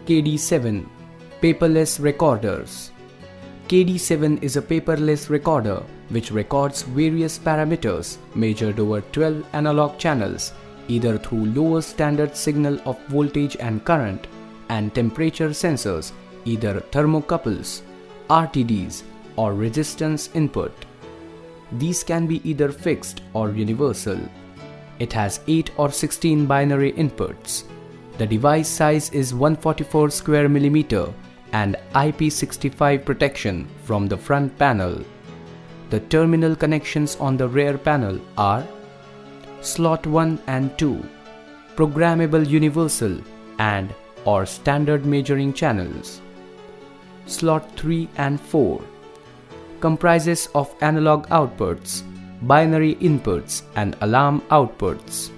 KD7 Paperless Recorders. KD7 is a paperless recorder which records various parameters measured over 12 analog channels, either through lower standard signal of voltage and current and temperature sensors, either thermocouples, RTDs or resistance input. These can be either fixed or universal. It has 8 or 16 binary inputs. The device size is 144 square millimeter and IP65 protection from the front panel. The terminal connections on the rear panel are slot 1 and 2, programmable universal and or standard measuring channels. Slot 3 and 4 comprises of analog outputs, binary inputs and alarm outputs.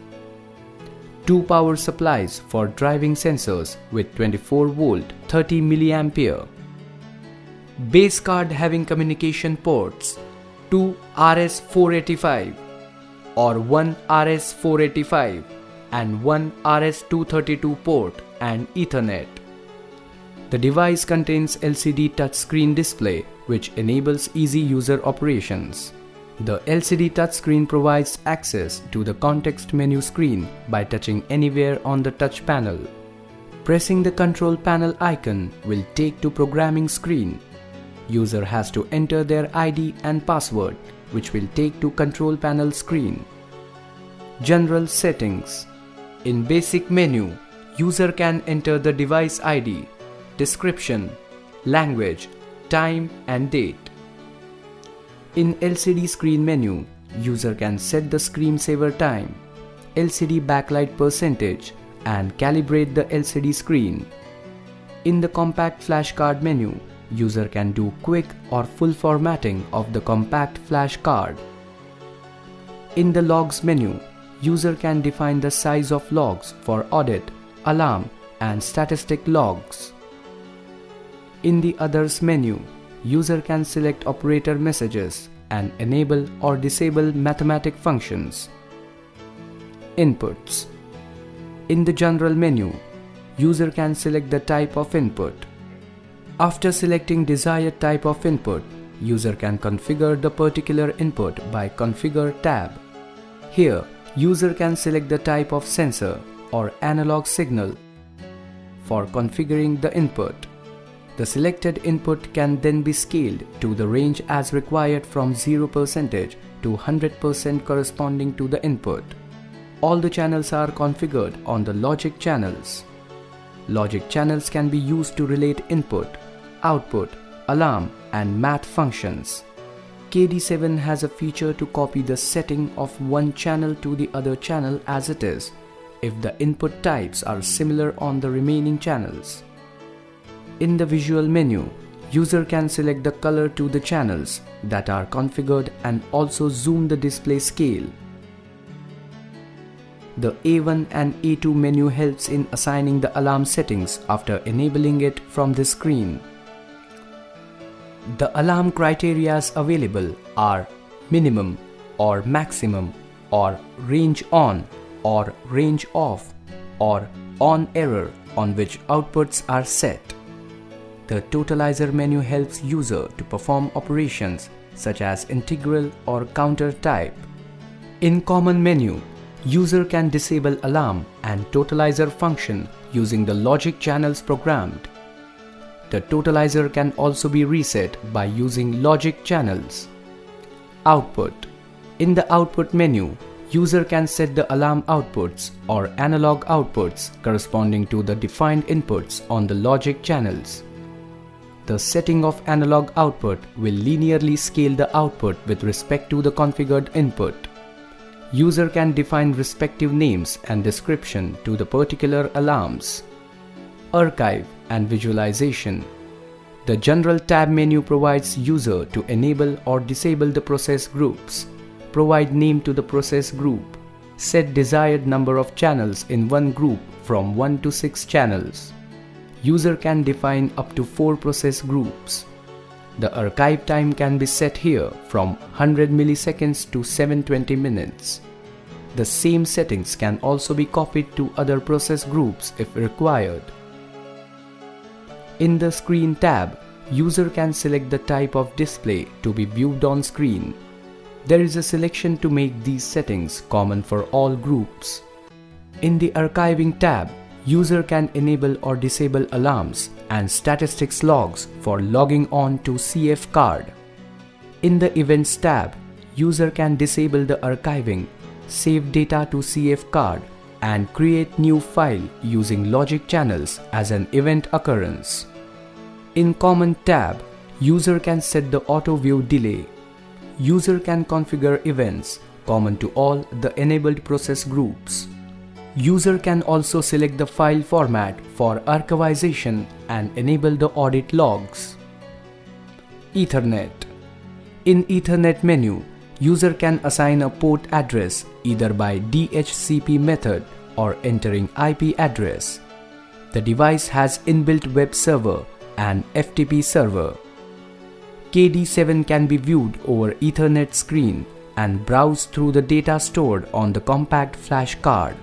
2 power supplies for driving sensors with 24 volt 30 milliampere. Base card having communication ports 2 RS485 or 1 RS485 and 1 RS232 port and Ethernet. The device contains LCD touchscreen display which enables easy user operations. The LCD touchscreen provides access to the context menu screen by touching anywhere on the touch panel. Pressing the control panel icon will take to programming screen. User has to enter their ID and password, which will take to control panel screen. General settings. In basic menu, user can enter the device ID, description, language, time and date. In LCD screen menu, user can set the screensaver time, LCD backlight percentage and calibrate the LCD screen. In the compact flash card menu, user can do quick or full formatting of the compact flash card. In the logs menu, user can define the size of logs for audit, alarm and statistic logs. In the others menu, user can select operator messages and enable or disable mathematic functions. Inputs. In the general menu, user can select the type of input. After selecting desired type of input, user can configure the particular input by Configure tab. Here, user can select the type of sensor or analog signal for configuring the input. The selected input can then be scaled to the range as required from 0% to 100% corresponding to the input. All the channels are configured on the logic channels. Logic channels can be used to relate input, output, alarm and math functions. KD7 has a feature to copy the setting of one channel to the other channel as it is, if the input types are similar on the remaining channels. In the visual menu, user can select the color to the channels that are configured and also zoom the display scale. The A1 and A2 menu helps in assigning the alarm settings after enabling it from the screen. The alarm criteria available are minimum or maximum or range on or range off or on error on which outputs are set. The totalizer menu helps user to perform operations such as integral or counter type. In common menu, user can disable alarm and totalizer function using the logic channels programmed. The totalizer can also be reset by using logic channels. Output. In the output menu, user can set the alarm outputs or analog outputs corresponding to the defined inputs on the logic channels. The setting of analog output will linearly scale the output with respect to the configured input. User can define respective names and description to the particular alarms. Archive and visualization. The General tab menu provides user to enable or disable the process groups, provide name to the process group, set desired number of channels in one group from 1 to 6 channels. User can define up to 4 process groups. The archive time can be set here from 100 milliseconds to 720 minutes. The same settings can also be copied to other process groups if required. In the Screen tab, user can select the type of display to be viewed on screen. There is a selection to make these settings common for all groups. In the Archiving tab, user can enable or disable alarms and statistics logs for logging on to CF card. In the Events tab, user can disable the archiving, save data to CF card, and create new file using logic channels as an event occurrence. In Common tab, user can set the auto view delay. User can configure events common to all the enabled process groups. User can also select the file format for archivization and enable the audit logs. Ethernet. In Ethernet menu, user can assign a port address either by DHCP method or entering IP address. The device has inbuilt web server and FTP server. KD7 can be viewed over Ethernet screen and browse through the data stored on the compact flash card.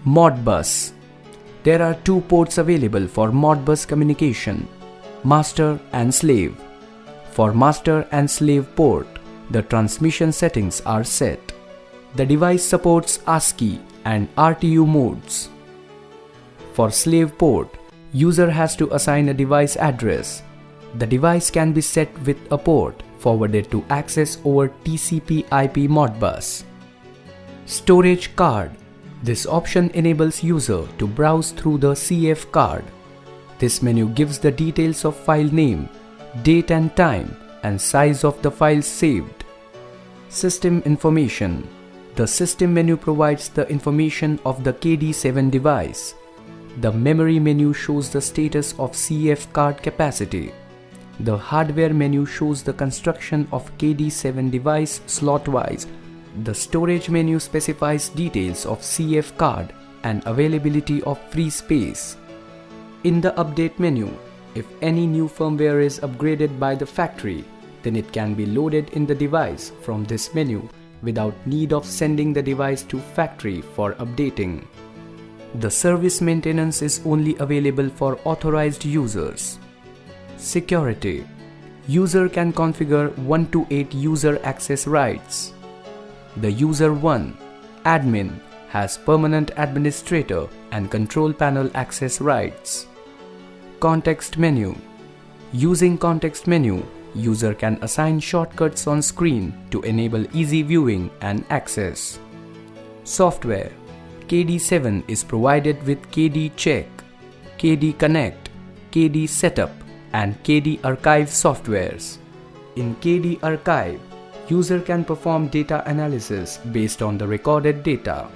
Modbus. There are two ports available for Modbus communication, master and slave. For master and slave port, the transmission settings are set. The device supports ASCII and RTU modes. For slave port, user has to assign a device address. The device can be set with a port forwarded to access over TCP/IP Modbus. Storage card. This option enables user to browse through the CF card. This menu gives the details of file name, date and time, and size of the files saved. System information. The system menu provides the information of the KD7 device. The memory menu shows the status of CF card capacity. The hardware menu shows the construction of KD7 device slot-wise. The storage menu specifies details of CF card and availability of free space. In the update menu, if any new firmware is upgraded by the factory, then it can be loaded in the device from this menu without need of sending the device to factory for updating. The service maintenance is only available for authorized users. Security. User can configure 1 to 8 user access rights. The user 1, admin, has permanent administrator and control panel access rights. Context menu. Using context menu, user can assign shortcuts on screen to enable easy viewing and access. Software. KD7 is provided with KD Check, KD Connect, KD Setup, and KD Archive softwares. In KD Archive, user can perform data analysis based on the recorded data.